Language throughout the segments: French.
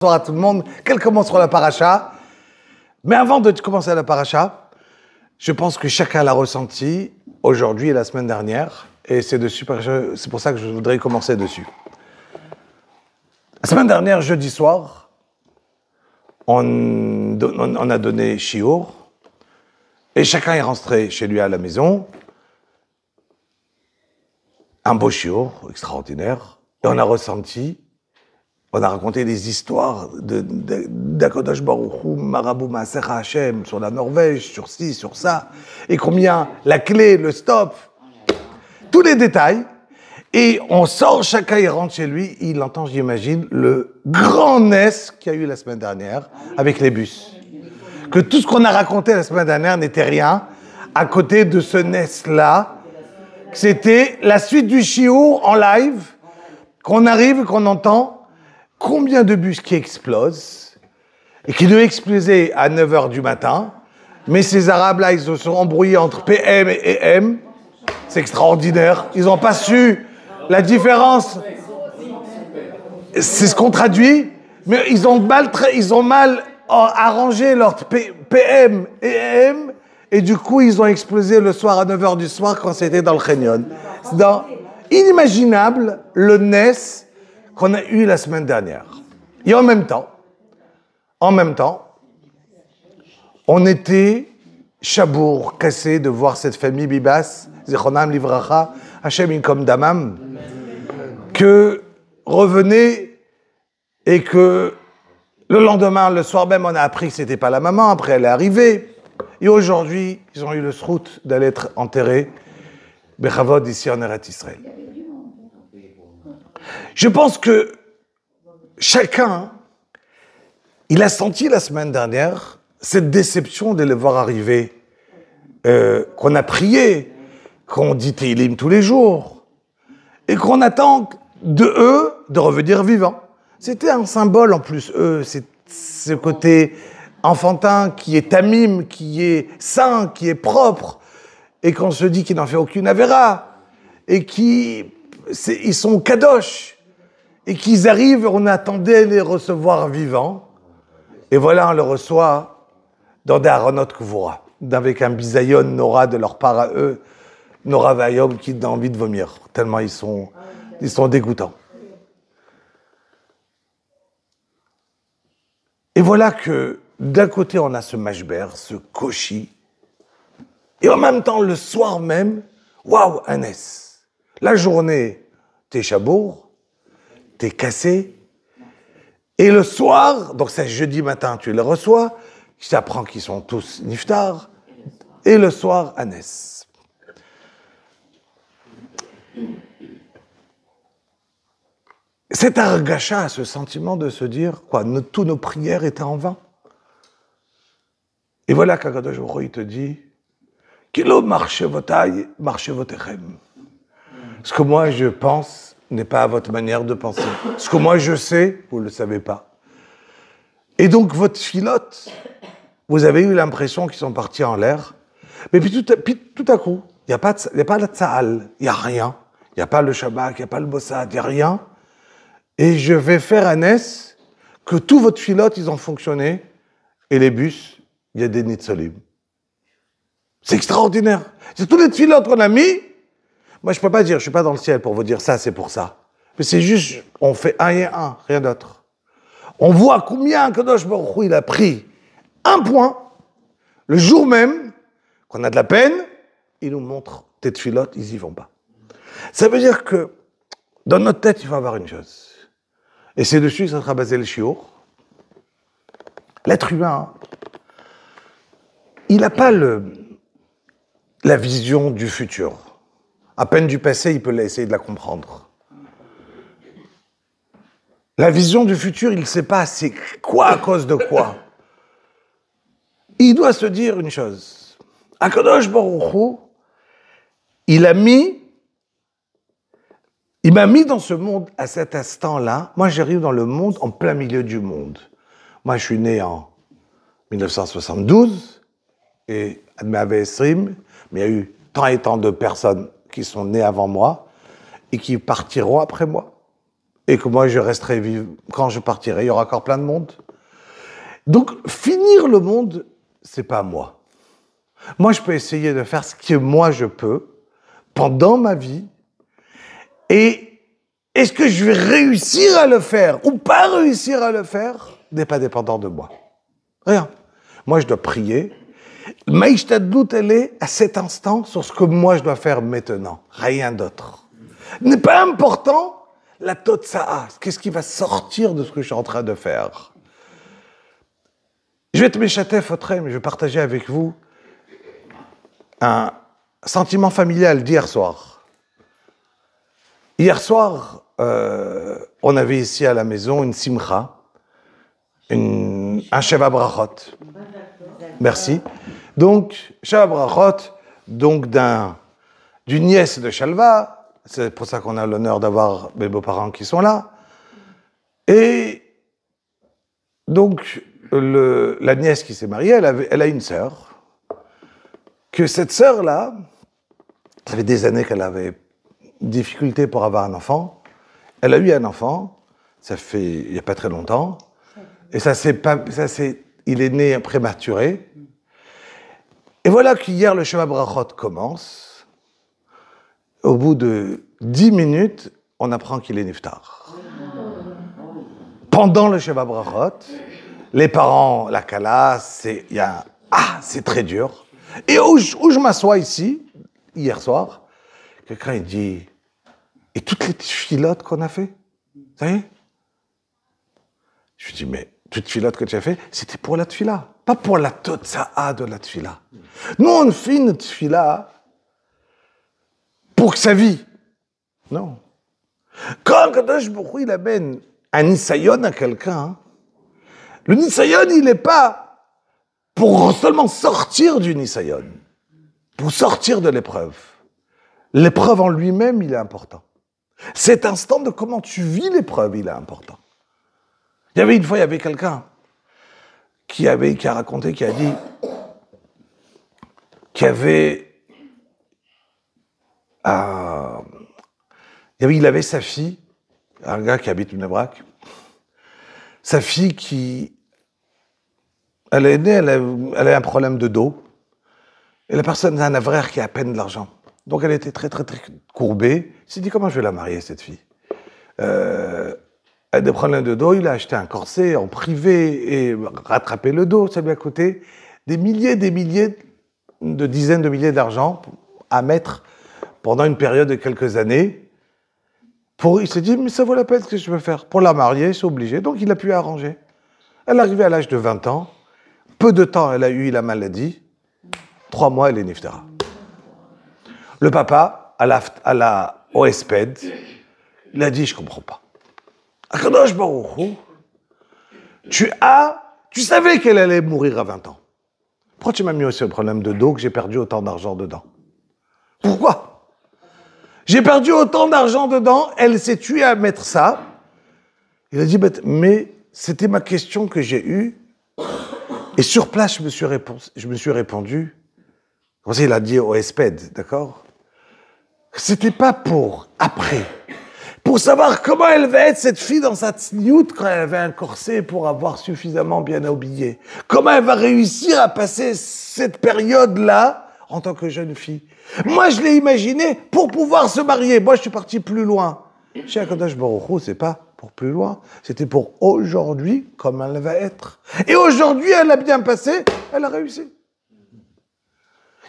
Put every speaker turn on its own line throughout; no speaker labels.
Bonsoir à tout le monde. Quel commence sur la paracha? Mais avant de commencer la paracha, je pense que chacun l'a ressenti aujourd'hui et la semaine dernière. Et c'est pour ça que je voudrais commencer dessus. La semaine dernière, jeudi soir, on a donné shiur. Et chacun est rentré chez lui à la maison. Un beau shiur, extraordinaire. Et on a raconté des histoires d'Akadosh Baruch Hu, Marabout Maaser Hashem, sur la Norvège, sur ci, sur ça, et combien la clé, le stop, tous les détails. Et on sort, chacun il rentre chez lui, il entend, j'imagine, le grand NES qu'il y a eu la semaine dernière avec les bus. Que tout ce qu'on a raconté la semaine dernière n'était rien à côté de ce NES-là. C'était la suite du shiur en live, qu'on arrive, qu'on entend. Combien de bus qui explosent et qui devaient exploser à 9h du matin, mais ces Arabes-là, ils se sont embrouillés entre PM et M. C'est extraordinaire. Ils n'ont pas su la différence. C'est ce qu'on traduit, mais ils ont mal arrangé leur PM et M, et du coup, ils ont explosé le soir à 9h du soir quand c'était dans le Chénion. C'est inimaginable le NES qu'on a eu la semaine dernière. Et en même temps, on était chabour, cassé de voir cette famille Bibas, Zichronam Livracha, Hashem Inkom Damam, que revenait et que le lendemain, le soir même, on a appris que c'était pas la maman, après elle est arrivée. Et aujourd'hui, ils ont eu le srout d'aller être enterrés, Bechavod, ici en Eretz Israël. Je pense que chacun, il a senti la semaine dernière cette déception de les voir arriver, qu'on a prié, qu'on dit Tehillim tous les jours, et qu'on attend de eux de revenir vivants. C'était un symbole en plus, c'est ce côté enfantin qui est tamim, qui est saint, qui est propre, et qu'on se dit qu'il n'en fait aucune avéra, et ils sont kadosh, et qu'ils arrivent, on attendait les recevoir vivants, et voilà, on le reçoit dans des aronot kvoura, avec un bisayon Nora de leur part à eux, Nora Vayom qui a envie de vomir, tellement ils sont dégoûtants. Et voilà que, d'un côté, on a ce mashber, ce koshi, et en même temps, le soir même, waouh, un S. La journée, t'es chabour, t'es cassé, et le soir, donc c'est jeudi matin, tu les reçois, je t'apprends qu'ils sont tous niftar, et le soir, Anès. Cet argacha, ce sentiment de se dire, tous nos prières étaient en vain. Et voilà qu'Akadosh Baruch Hu, il te dit, Kilo marchez votaille, marchez votechem. Ce que moi je pense n'est pas à votre manière de penser. Ce que moi je sais, vous ne le savez pas. Et donc votre filote, vous avez eu l'impression qu'ils sont partis en l'air, mais puis tout à coup, il n'y a pas la tsahal, il n'y a rien. Il n'y a pas le Shabbat, il n'y a pas le Bossad, il n'y a rien. Et je vais faire un S que tous votre filote, ils ont fonctionné, et les bus, il y a des nitzolim. C'est extraordinaire. C'est tous les filotes qu'on a mis. Moi, je ne peux pas dire, je ne suis pas dans le ciel pour vous dire ça, c'est pour ça. Mais c'est juste, on fait un et un, rien d'autre. On voit combien Kadosh Baruch Hu, il a pris un point, le jour même, qu'on a de la peine, il nous montre, tes tfilotes, ils n'y vont pas. Ça veut dire que, dans notre tête, il faut avoir une chose. Et c'est dessus que ça sera basé le shiur. L'être humain, il n'a pas la vision du futur. À peine du passé, il peut essayer de la comprendre. La vision du futur, il ne sait pas c'est quoi à cause de quoi. Il doit se dire une chose. Akadosh Baruch Hu, il m'a mis dans ce monde à cet instant-là. Moi, j'arrive dans le monde en plein milieu du monde. Moi, je suis né en 1972, et Admave Esrim, mais il y a eu tant et tant de personnes qui sont nées avant moi et qui partiront après moi. et que moi je resterai vivant. Quand je partirai, il y aura encore plein de monde. Donc, finir le monde, c'est pas moi. Moi, je peux essayer de faire ce que moi je peux pendant ma vie. Et est-ce que je vais réussir à le faire ou pas réussir à le faire n'est pas dépendant de moi. Rien. Moi, je dois prier. Maïchtadlout, elle est à cet instant sur ce que moi je dois faire maintenant. Rien d'autre. N'est pas important la totsa'a. Qu'est-ce qui va sortir de ce que je suis en train de faire? Je vais te méchatef, je vais partager avec vous un sentiment familial d'hier soir. Hier soir, on avait ici à la maison une simcha, un Sheva Brachot. Merci. Donc, Sheva Brachot, donc d'une nièce de Shalva, c'est pour ça qu'on a l'honneur d'avoir mes beaux-parents qui sont là. Et donc, la nièce qui s'est mariée, elle a une sœur, que cette sœur-là, ça fait des années qu'elle avait difficulté pour avoir un enfant. Elle a eu un enfant, ça fait il n'y a pas très longtemps, et il est né prématuré. Et voilà qu'hier, le Sheva Brachot commence. Au bout de 10 minutes, on apprend qu'il est niftar. Pendant le Sheva Brachot, les parents, la kala, c'est très dur. Et où je m'assois ici, hier soir, quelqu'un il dit, et toutes les filotes qu'on a fait, ça y est? Je lui dis, mais toutes les filotes que tu as fait, c'était pour la tfila, pas pour la totsa'a de la tfila. Nous, on fait une tfila pour que ça vit. Non. Quand Kadosh Baruch Hu, il amène un nisayon à quelqu'un, le nisayon, il n'est pas pour seulement sortir du nisayon, pour sortir de l'épreuve. L'épreuve en lui-même, il est important. Cet instant de comment tu vis l'épreuve, il est important. Il y avait quelqu'un qui a raconté, qui a dit, il avait sa fille, un gars qui habite Bnei Brak, sa fille elle est née, elle a un problème de dos, et la personne a un avraire qui a à peine de l'argent. Donc elle était très, très, très courbée. Il s'est dit, comment je vais la marier, cette fille? Elle a des problèmes de dos, il a acheté un corset en privé et rattrapé le dos. Ça lui a coûté des milliers, de dizaines de milliers d'argent à mettre pendant une période de quelques années. Il s'est dit, mais ça vaut la peine ce que je veux faire. Pour la marier, c'est obligé. Donc il a pu arranger. Elle est arrivée à l'âge de 20 ans. Peu de temps, elle a eu la maladie. 3 mois, elle est niftara. Le papa, au Esped, il a dit, je comprends pas. Akadosh Baruch Hu, tu savais qu'elle allait mourir à 20 ans. Pourquoi tu m'as mis aussi un problème de dos que j'ai perdu autant d'argent dedans? Pourquoi? J'ai perdu autant d'argent dedans, elle s'est tuée à mettre ça. Il a dit, mais c'était ma question que j'ai eue. Et sur place, je me suis répondu. Comme ça, il a dit au Esped, d'accord? C'était pas pour après. Pour savoir comment elle va être, cette fille, dans sa tsniout, quand elle avait un corset pour avoir suffisamment bien habillé. Comment elle va réussir à passer cette période-là en tant que jeune fille. Moi, je l'ai imaginé pour pouvoir se marier. Moi, je suis parti plus loin. Chez Akadosh Baruch Hu, c'est pas pour plus loin. C'était pour aujourd'hui, comme elle va être. Et aujourd'hui, elle a bien passé, elle a réussi.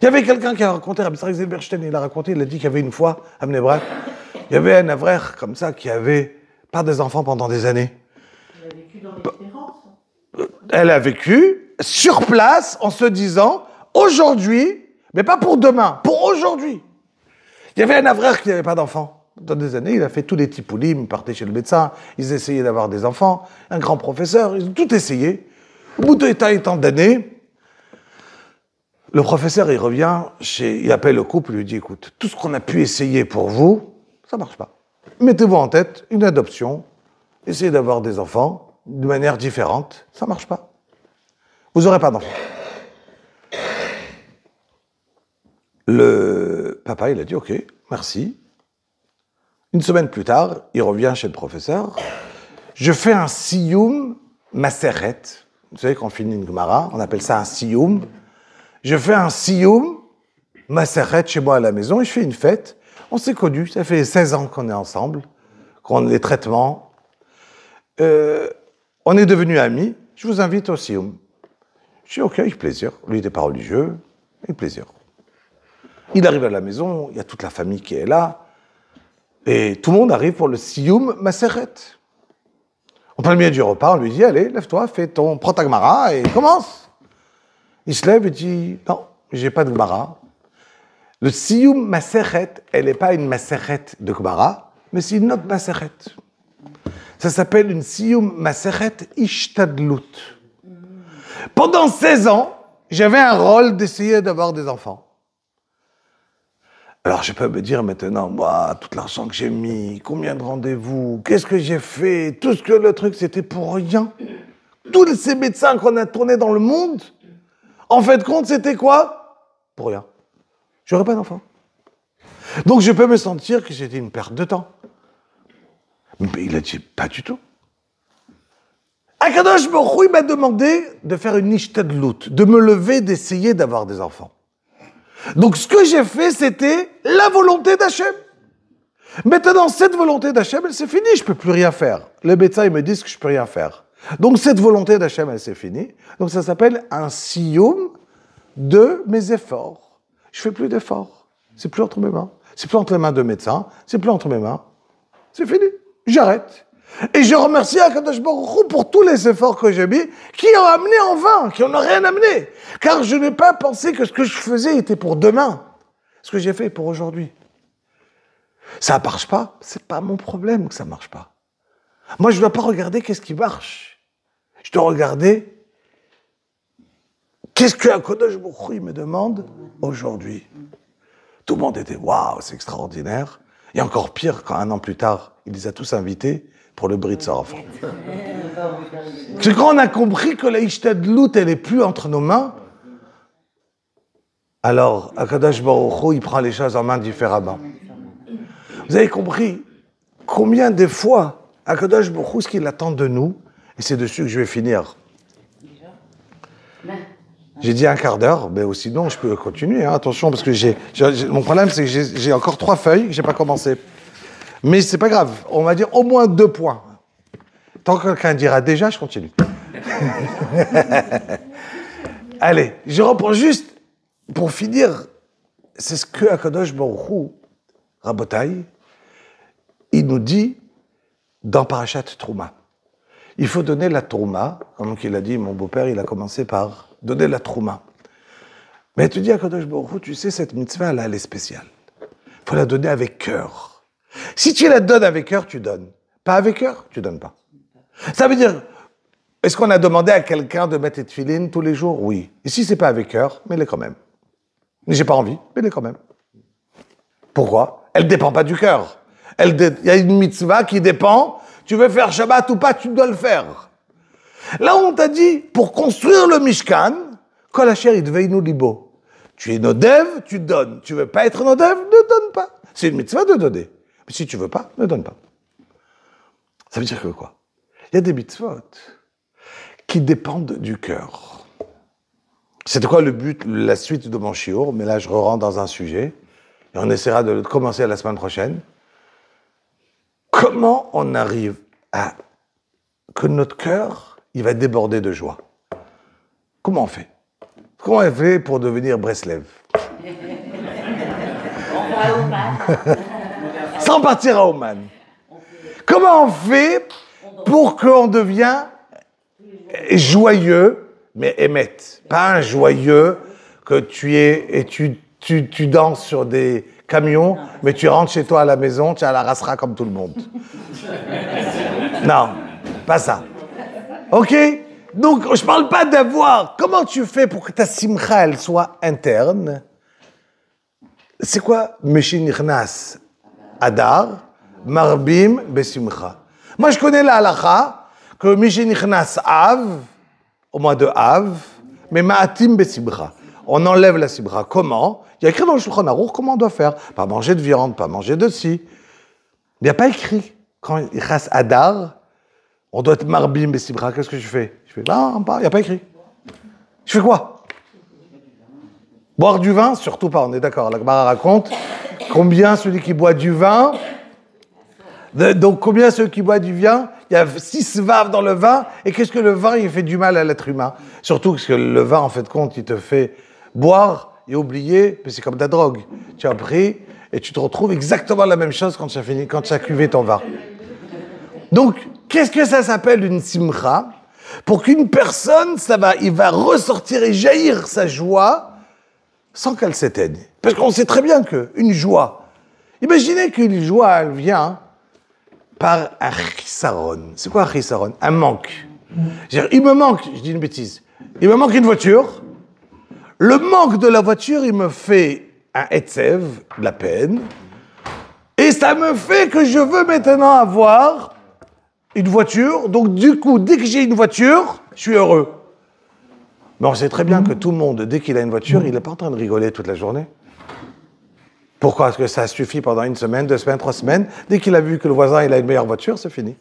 Il y avait quelqu'un qui a raconté, Rabbi Israël Zilberstein, il a dit qu'il y avait une fois, à Bnei Brak, il y avait un avraire comme ça qui avait pas des enfants pendant des années.
Elle a vécu dans l'espérance.
Elle a vécu sur place en se disant, aujourd'hui, mais pas pour demain, pour aujourd'hui. Il y avait un avraire qui n'avait pas d'enfants. Dans des années, il a fait tous les tipoulim, il partait chez le médecin, ils essayaient d'avoir des enfants, un grand professeur, ils ont tout essayé. Au bout de tant d'années, le professeur, il revient, il appelle le couple, il lui dit, écoute, tout ce qu'on a pu essayer pour vous, ça marche pas. Mettez-vous en tête une adoption, essayez d'avoir des enfants de manière différente, ça marche pas. Vous n'aurez pas d'enfants. Le papa, il a dit, ok, merci. Une semaine plus tard, il revient chez le professeur. Je fais un siyum maseret. Vous savez, quand on finit une Gemara, on appelle ça un siyum. Je fais un siyum maseret chez moi à la maison et je fais une fête. On s'est connus, ça fait 16 ans qu'on est ensemble, qu'on a les traitements. On est devenus amis. Je vous invite au siyum. Je dis ok, avec plaisir. Lui n'était pas religieux, avec plaisir. Il arrive à la maison, il y a toute la famille qui est là. Et tout le monde arrive pour le siyum maseret. En plein milieu du repas, on lui dit, allez, lève-toi, prends ta Gemara et commence. Il se lève et dit, non, j'ai pas de Gemara. Le siyum maseret, elle n'est pas une maseret de Gemara, mais c'est une autre maseret. Ça s'appelle une siyum maseret ishtadlut. Pendant 16 ans, j'avais un rôle d'essayer d'avoir des enfants. Alors, je peux me dire maintenant, moi, tout l'argent que j'ai mis, combien de rendez-vous, qu'est-ce que j'ai fait, tout ce que le truc, c'était pour rien. Tous ces médecins qu'on a tournés dans le monde, en fait, compte, c'était quoi? Pour rien. J'aurais pas d'enfant. Donc, je peux me sentir que c'était une perte de temps. Mais il a dit, pas du tout. Akadosh Baruch Hu, il m'a demandé de faire une ishtadlut, de me lever, d'essayer d'avoir des enfants. Donc, ce que j'ai fait, c'était la volonté d'Hachem. Maintenant, cette volonté d'Hachem, elle s'est finie, je ne peux plus rien faire. Les médecins, ils me disent que je ne peux rien faire. Donc, cette volonté d'Hachem, elle s'est finie. Donc, ça s'appelle un siyum de mes efforts. Je ne fais plus d'efforts. C'est plus entre mes mains. C'est plus entre les mains de médecins. C'est plus entre mes mains. C'est fini. J'arrête. Et je remercie Akadosh Baruch Hu pour tous les efforts que j'ai mis, qui ont amené en vain, qui n'ont rien amené. Car je n'ai pas pensé que ce que je faisais était pour demain. Ce que j'ai fait est pour aujourd'hui. Ça ne marche pas, c'est pas mon problème que ça ne marche pas. Moi, je ne dois pas regarder qu'est-ce qui marche. Je dois regarder qu'est-ce que Akadosh Baruch Hu me demande aujourd'hui. Tout le monde était « Waouh, c'est extraordinaire ». Et encore pire, quand 1 an plus tard, il les a tous invités pour le brit de son enfant. C'est quand on a compris que la ishtadlut, elle n'est plus entre nos mains, alors Akadosh Baruch Hu, il prend les choses en main différemment. Vous avez compris combien de fois Akadosh Baruch Hu, ce qu'il attend de nous, et c'est dessus que je vais finir. J'ai dit 1 quart d'heure, mais sinon je peux continuer, hein, attention, parce que mon problème c'est que j'ai encore 3 feuilles que je n'ai pas commencé. Mais c'est pas grave, on va dire au moins 2 points. Tant que quelqu'un dira déjà, je continue. Allez, je reprends juste, pour finir, c'est ce que Akadosh Baruch Hu, Rabotai, il nous dit dans Parashat Trouma. Il faut donner la Trouma, comme il a dit, mon beau-père, il a commencé par donner la Trouma. Mais tu dis Akadosh Baruch Hu, tu sais, cette mitzvah, là, elle est spéciale. Il faut la donner avec cœur. Si tu la donnes avec cœur, tu donnes. Pas avec cœur, tu donnes pas. Ça veut dire, est-ce qu'on a demandé à quelqu'un de mettre les tefilines tous les jours? Oui. Et si c'est pas avec cœur, mets-les quand même. Mais j'ai pas envie, mets-les quand même. Pourquoi? Elle dépend pas du cœur. Il y a une mitzvah qui dépend. Tu veux faire Shabbat ou pas, tu dois le faire. Là, on t'a dit, pour construire le Mishkan, Kol Asher Yidveinu Libo. Tu es nodev, tu donnes. Tu veux pas être nodev, ne donne pas. C'est une mitzvah de donner. Mais si tu veux pas, ne donne pas. Ça veut dire que quoi? Il y a des mitzvot qui dépendent du cœur. C'était quoi le but, la suite de mon shiur? Mais là, je rentre dans un sujet. Et on essaiera de commencer la semaine prochaine. Comment on arrive à que notre cœur, il va déborder de joie? Comment on fait? Comment on fait pour devenir Breslev? Sans partir à Oman. Comment on fait pour qu'on devienne joyeux, mais émet? Pas un joyeux que tu es et tu danses sur des camions, mais tu rentres chez toi à la maison, tu as la rassera comme tout le monde. Non, pas ça. Ok? Donc, je ne parle pas d'avoir. Comment tu fais pour que ta simcha, elle soit interne? C'est quoi? Meshinichnas Adar, Marbim, Besimcha. Moi, je connais la halakha que Meshinichnas Av, au mois de Av, mais Ma'atim Besimcha. On enlève la simcha. Comment? Il y a écrit dans le Shulchan Aruch comment on doit faire. Pas manger de viande, pas manger de ci. Il n'y a pas écrit. Quand il chasse Adar, on doit être marbim besimcha. Qu'est-ce que je fais? Je fais, non, il n'y a pas écrit. Je fais quoi? Boire du vin? Surtout pas, on est d'accord. La Gemara raconte combien celui qui boit du vin... Donc, combien ceux qui boivent du vin? Il y a 6 vaves dans le vin. Et qu'est-ce que le vin, il fait du mal à l'être humain? Surtout parce que le vin, en fait de compte, il te fait boire et oublier. Mais c'est comme de la drogue. Tu as pris et tu te retrouves exactement la même chose quand tu as fini, quand tu as cuvé ton vin. Donc, qu'est-ce que ça s'appelle une simcha? Pour qu'une personne, il va ressortir et jaillir sa joie sans qu'elle s'éteigne. Parce qu'on sait très bien qu'une joie, imaginez qu'une joie, elle vient par un chisaron. C'est quoi un chisaron? Un manque. Il me manque, je dis une bêtise, il me manque une voiture. Le manque de la voiture, il me fait un etzev, de la peine. Et ça me fait que je veux maintenant avoir une voiture. Donc du coup, dès que j'ai une voiture, je suis heureux. Mais on sait très bien que tout le monde, dès qu'il a une voiture, il n'est pas en train de rigoler toute la journée. Pourquoi? Parce que ça suffit pendant 1 semaine, 2 semaines, 3 semaines. Dès qu'il a vu que le voisin il a une meilleure voiture, c'est fini.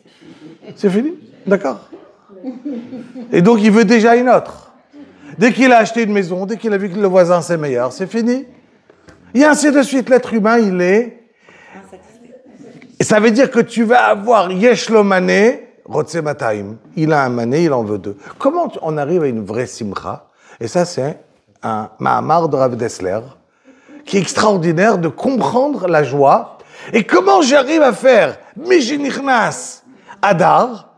C'est fini, d'accord? Et donc il veut déjà une autre. Dès qu'il a acheté une maison, dès qu'il a vu que le voisin c'est meilleur, c'est fini. Et ainsi de suite, l'être humain, il est... Et ça veut dire que tu vas avoir yesh lo mané, rotse mataim. Il a un mané, il en veut 2. Comment on arrive à une vraie simcha? Et ça, c'est un mahamar de Rav Dessler, qui est extraordinaire de comprendre la joie. Et comment j'arrive à faire Mishinichnas Adar?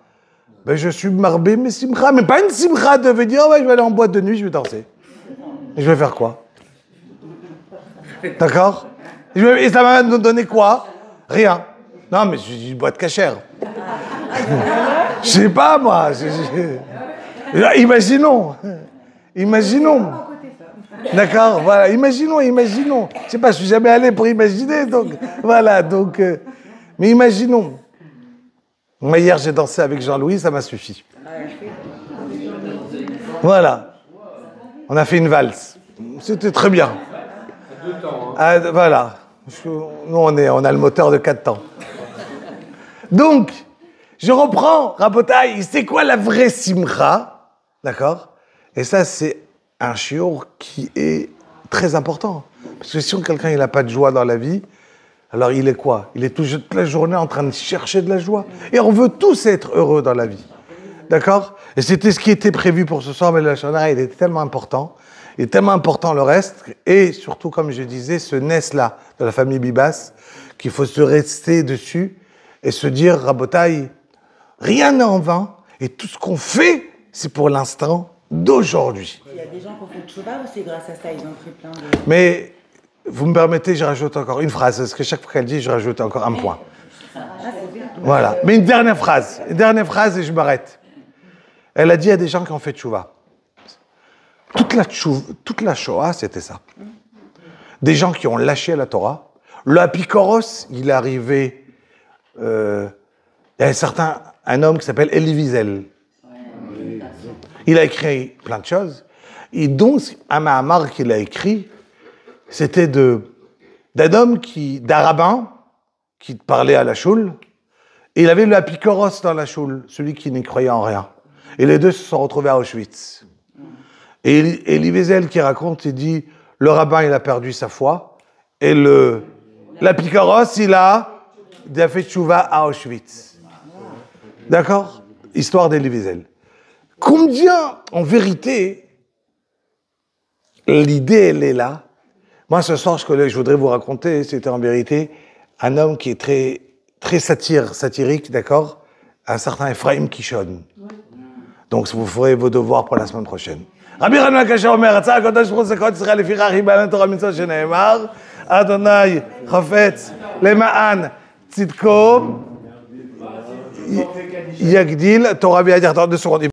Ben, je suis marbé, mais simcha. Mais pas une simcha de dire, oh, ouais, je vais aller en boîte de nuit, je vais danser. Et je vais faire quoi? D'accord? Et ça va me donner quoi? Rien. Non, mais je une boîte cachère. Je sais pas, moi. Imaginons. Imaginons. D'accord, voilà, imaginons. Je sais pas, je suis jamais allé pour imaginer, donc, voilà, donc, mais imaginons. Moi, hier, j'ai dansé avec Jean-Louis, ça m'a suffi. Voilà. On a fait une valse. C'était très bien. Ah, voilà. Nous, on a le moteur de 4 temps. Donc, je reprends, Rabotai, c'est quoi la vraie simcha? D'accord? Et ça, c'est un shiur qui est très important. Parce que si quelqu'un n'a pas de joie dans la vie, alors il est quoi? Il est toute la journée en train de chercher de la joie. Et on veut tous être heureux dans la vie. D'accord? Et c'était ce qui était prévu pour ce soir, mais le Shonara, il est tellement important. Il est tellement important le reste. Et surtout, comme je disais, ce NES-là, de la famille Bibas, qu'il faut se rester dessus et se dire, Rabotai, rien n'est en vain. Et tout ce qu'on fait, c'est pour l'instant d'aujourd'hui.
Il y a des gens qui ont fait tchouva ou c'est grâce à ça, ils ont pris plein de...
Mais, vous me permettez, je rajoute encore une phrase, parce que chaque fois qu'elle dit, je rajoute encore un point. Voilà. Mais une dernière phrase et je m'arrête. Elle a dit à des gens qui ont fait tchouva. Toute la Shoah, c'était ça. Des gens qui ont lâché la Torah. Le Apikoros, il est arrivé... il y a un homme qui s'appelle Elie Wiesel. Il a écrit plein de choses. Et donc, un mahamar qu'il a écrit, c'était d'un homme d'un rabbin qui parlait à la choule. Et il avait le apikoros dans la choule, celui qui n'y croyait en rien. Et les deux se sont retrouvés à Auschwitz. Et Elie Wiesel qui raconte, il dit, le rabbin, il a perdu sa foi. Et l'apikoros, il a fait tchouva à Auschwitz. D'accord? Histoire d'Elie Wiesel. Combien, en vérité, l'idée, elle est là. Moi, ce soir, ce que je voudrais vous raconter, c'était en vérité un homme qui est très, très satirique, d'accord? Un certain Ephraim Kishon. Donc, vous ferez vos devoirs pour la semaine prochaine. Rabbi Hanina Kasher Omer, Ratzah HaKadosh Baruch Hu Zakot Yisrael Lefichach Yibanan Torah Mitzvot Shene'emar, Adonai Chafetz Lema'an Tzidko Yagdil Torah V'Yadir. Attends 2 secondes.